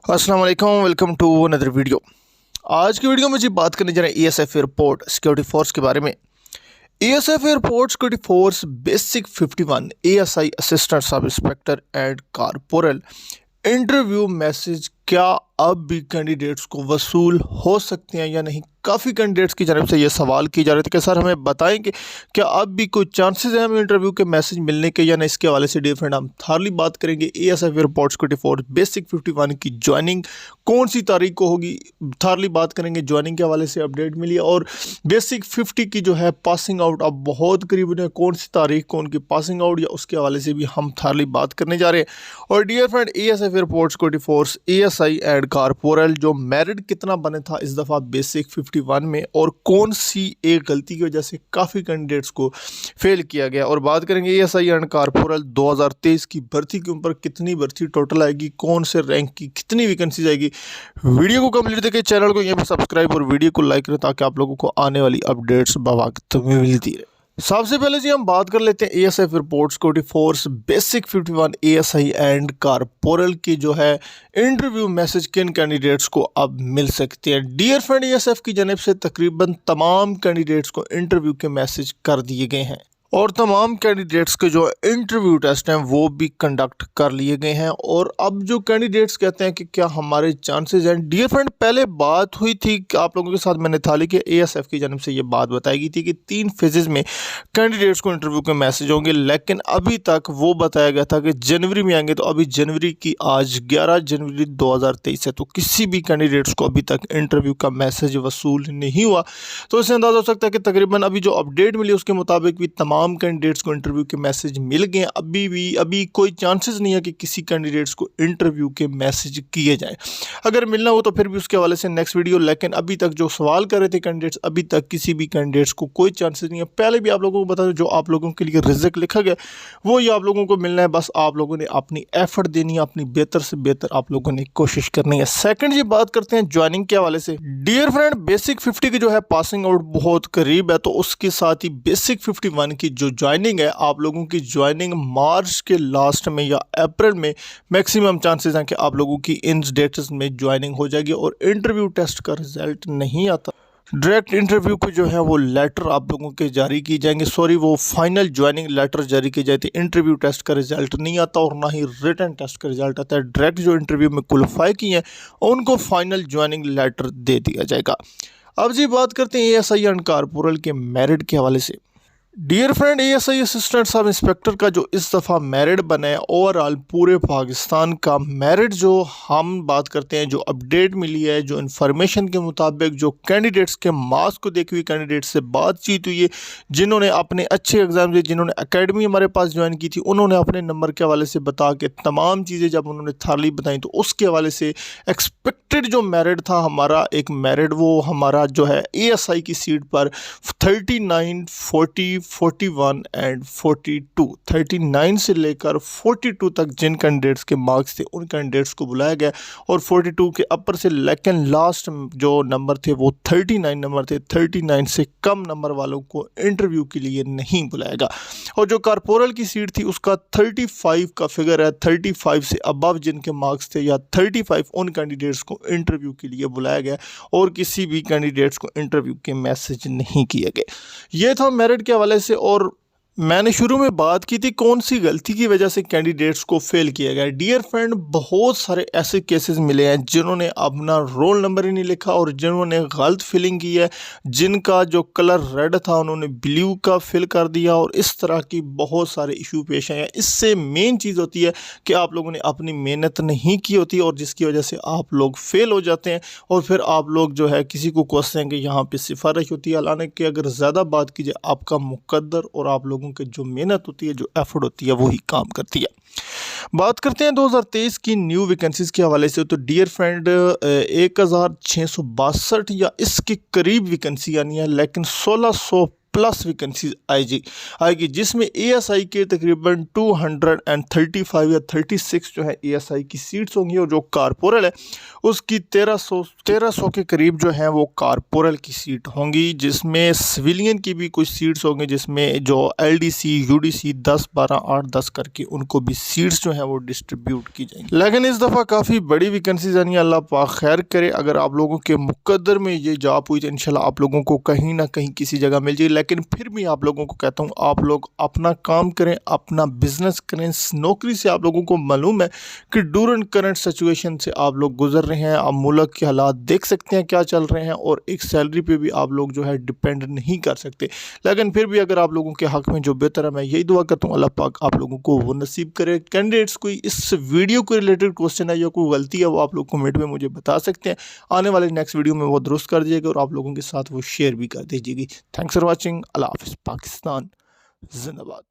अस्सलाम वालेकुम, welcome to another video. आज की वीडियो में जी बात करने जा रहे हैं ईएसएफ एयरपोर्ट सिक्योरिटी फोर्स के बारे में। ESAF airport security force basic 51 ASI assistant sub inspector and corporal interview message क्या अब भी कैंडिडेट्स को वसूल हो सकते हैं या नहीं। काफ़ी कैंडिडेट्स की जानब से ये सवाल किए जा रहे थे कि सर हमें बताएं कि क्या अब भी कोई चांसेस हैं हमें इंटरव्यू के मैसेज मिलने के या नहीं। इसके हवाले से डिफरेंट हम थारली बात करेंगे। ASF airport security force basic 51 की ज्वाइनिंग कौन सी तारीख को होगी, थारली बात करेंगे। ज्वाइनिंग के हवाले से अपडेट मिली और बेसिक 50 की जो है पासिंग आउट अब बहुत करीब है, कौन सी तारीख को उनकी पासिंग आउट या उसके हवाले से भी हम थारली बात करने जा रहे हैं। और dear friend, ASF airport security force ASI and corporal जो मेरिट कितना बने था इस दफ़ा बेसिक 51 में और कौन सी एक गलती की वजह से काफ़ी कैंडिडेट्स को फेल किया गया। और बात करेंगे एएसआई एंड कारपोरल 2023 की भर्ती के ऊपर कितनी भर्ती टोटल आएगी, कौन से रैंक की कितनी वैकेंसीज आएगी। वीडियो को कंप्लीट देखिए, चैनल को यहाँ पर सब्सक्राइब और वीडियो को लाइक करें ताकि आप लोगों को आने वाली अपडेट्स बवक्त मिलती रहे। सबसे पहले जी हम बात कर लेते हैं ASF airport security force basic 51 ASI and corporal की जो है इंटरव्यू मैसेज किन कैंडिडेट्स को अब मिल सकते हैं। डियर फ्रेंड, एएसएफ की जानिब से तकरीबन तमाम कैंडिडेट्स को इंटरव्यू के मैसेज कर दिए गए हैं और तमाम कैंडिडेट्स के जो इंटरव्यू टेस्ट हैं वो भी कंडक्ट कर लिए गए हैं। और अब जो कैंडिडेट्स कहते हैं कि क्या हमारे चांसेस हैं, डियर फ्रेंड पहले बात हुई थी कि आप लोगों के साथ मैंने था कि एएसएफ की जानब से ये बात बताई गई थी कि 3 फेजेस में कैंडिडेट्स को इंटरव्यू के मैसेज होंगे, लेकिन अभी तक वो बताया गया था कि जनवरी में आएंगे। तो अभी जनवरी की आज 11 जनवरी 2023 है, तो किसी भी कैंडिडेट्स को अभी तक इंटरव्यू का मैसेज वसूल नहीं हुआ। तो इससे अंदाज़ा हो सकता है कि तकरीबन अभी जो अपडेट मिली उसके मुताबिक भी तमाम कैंडिडेट्स को इंटरव्यू के मैसेज मिल गए हैं। अभी कोई चांसेस नहीं है कि किसी कैंडिडेट्स को इंटरव्यू के मैसेज किए जाए। अगर मिलना हो तो फिर भी उसके हवाले से नेक्स्ट वीडियो, लेकिन अभी तक जो सवाल कर रहे थे कैंडिडेट्स, अभी तक किसी भी कैंडिडेट्स को कोई चांसेस नहीं है। पहले भी आप लोगों को बता दें, जो आप लोगों के लिए रिजल्ट लिखा गया वो ये आप लोगों को मिलना है, बस आप लोगों ने अपनी एफर्ट देनी है, अपनी बेहतर से बेहतर आप लोगों ने कोशिश करनी है। सेकंड ये बात करते हैं ज्वाइनिंग के हवाले से। डियर फ्रेंड, बेसिक 50 की जो है पासिंग आउट बहुत करीब है, तो उसके साथ ही बेसिक 51 की जो ज्वाइनिंग है, आप लोगों की ज्वाइनिंग मार्च के लास्ट में या अप्रैल में मैक्सिमम चांसेस हैं कि आप लोगों की इन डेट्स में ज्वाइनिंग हो जाएगी। और इंटरव्यू टेस्ट का रिजल्ट नहीं आता, डायरेक्ट इंटरव्यू को जो है वो लेटर आप लोगों के जारी की जाएंगे, वो फाइनल ज्वाइनिंग लेटर जारी की जाती है। इंटरव्यू टेस्ट का रिजल्ट नहीं आता और ना ही रिटन टेस्ट का रिजल्ट आता है। डायरेक्ट जो इंटरव्यू में क्वालिफाई किए हैं उनको फाइनल ज्वाइनिंग लेटर दे दिया जाएगा। अब जी बात करते हैं एएसआई एंड कारपोरल के मेरिट के हवाले से। Dear friend, ASI assistant sub inspector का जो इस दफ़ा मेरिट बना है ओवरऑल पूरे पाकिस्तान का मेरिट, जो हम बात करते हैं, जो अपडेट मिली है, जो इन्फॉर्मेशन के मुताबिक, जो कैंडिडेट्स के मार्क्स को देखी हुई कैंडिडेट्स से बातचीत हुई है, जिन्होंने अपने अच्छे एग्जाम दिए, जिन्होंने एकेडमी हमारे पास ज्वाइन की थी, उन्होंने अपने नंबर के हवाले से बता के तमाम चीज़ें जब उन्होंने थारली बताई तो उसके हवाले से एक्सपेक्टेड जो मेरिट था हमारा, एक मेरिट वो हमारा जो है एएसआई की सीट पर 39, 40, 41 एंड 42, 39 से लेकर 42 तक जिन कैंडिडेट्स के मार्क्स थे उन कैंडिडेट्स को बुलाया गया और 42 के अपर से, लेकिन लास्ट जो नंबर थे वो 39 नंबर थे। 39 से कम नंबर वालों को इंटरव्यू के लिए नहीं बुलाएगा। और जो कारपोरल की सीट थी उसका 35 का फिगर है, 35 से अबव जिनके मार्क्स थे या 35 उन कैंडिडेट्स को इंटरव्यू के लिए बुलाया गया और किसी भी कैंडिडेट्स को इंटरव्यू के मैसेज नहीं किए गए। ये था मेरिट के हवाले से। और मैंने शुरू में बात की थी कौन सी गलती की वजह से कैंडिडेट्स को फेल किया गया। डियर फ्रेंड, बहुत सारे ऐसे केसेस मिले हैं जिन्होंने अपना रोल नंबर ही नहीं लिखा और जिन्होंने गलत फिलिंग की है, जिनका जो कलर रेड था उन्होंने ब्लू का फिल कर दिया और इस तरह की बहुत सारे इशू पेश आए हैं। इससे मेन चीज़ होती है कि आप लोगों ने अपनी मेहनत नहीं की होती और जिसकी वजह से आप लोग फेल हो जाते हैं और फिर आप लोग जो है किसी को कोसते हैं कि यहाँ पर सिफारिश होती है, हालांकि कि अगर ज़्यादा बात कीजिए आपका मुकद्दर और आप लोगों के जो मेहनत होती है, जो एफर्ट होती है, वही काम करती है। बात करते हैं 2023 की न्यू वैकेंसीज के हवाले से। तो डियर फ्रेंड, 1662 या इसके करीब वैकेंसी आनी है, लेकिन 1600 प्लस वैकेंसीज आएगी जिसमें एएसआई के तकरीबन 235 या 36 जो है एएसआई की सीट्स होंगी और जो कारपोरल है उसकी 1300 के करीब जो है वो कारपोरल की सीट होंगी, जिसमें सिविलियन की भी कुछ सीट्स होंगी, जिसमें जो एलडीसी यूडीसी 10, 12, 8, 10 करके उनको भी सीट्स जो हैं वो डिस्ट्रीब्यूट की जाएंगी। लेकिन इस दफ़ा काफ़ी बड़ी वैकेंसीज यानी अल्लाह पाक खैर करे, अगर आप लोगों के मुकद्दर में ये जॉब हुई तो इंशाल्लाह आप लोगों को कहीं ना कहीं किसी जगह मिल जाए। लेकिन फिर भी आप लोगों को कहता हूँ, आप लोग अपना काम करें, अपना बिजनेस करें। नौकरी से आप लोगों को मालूम है कि ड्यूरेंट करंट सिचुएशन से आप लोग गुजर रहे हैं, आप मुल्क के हालात देख सकते हैं क्या चल रहे हैं, और एक सैलरी पे भी आप लोग जो है डिपेंड नहीं कर सकते। लेकिन फिर भी अगर आप लोगों के हक़ में जो बेहतर है, मैं यही दुआ करता हूँ अल्लाह पाक आप लोगों को वो नसीब करे। कैंडिडेट्स कोई इस वीडियो को रिलेटेड क्वेश्चन है या कोई गलती है वो आप लोग कमेंट में मुझे बता सकते हैं। आने वाले नेक्स्ट वीडियो में वो दुरुस्त कर दीजिएगा और आप लोगों के साथ वो शेयर भी कर दीजिएगी। Thanks for watching. अल्लाह हाफ़िज़। पाकिस्तान जिंदाबाद।